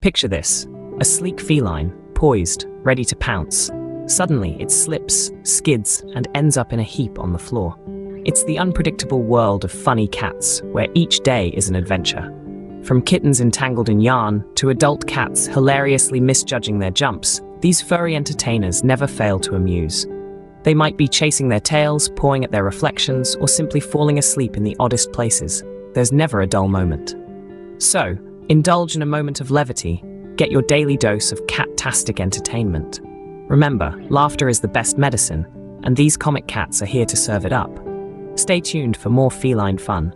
Picture this, a sleek feline, poised, ready to pounce. Suddenly, it slips, skids, and ends up in a heap on the floor. It's the unpredictable world of funny cats, where each day is an adventure. From kittens entangled in yarn to adult cats hilariously misjudging their jumps, these furry entertainers never fail to amuse. They might be chasing their tails, pawing at their reflections, or simply falling asleep in the oddest places. There's never a dull moment. So, indulge in a moment of levity. Get your daily dose of cat-tastic entertainment. Remember, laughter is the best medicine, and these comic cats are here to serve it up. Stay tuned for more feline fun.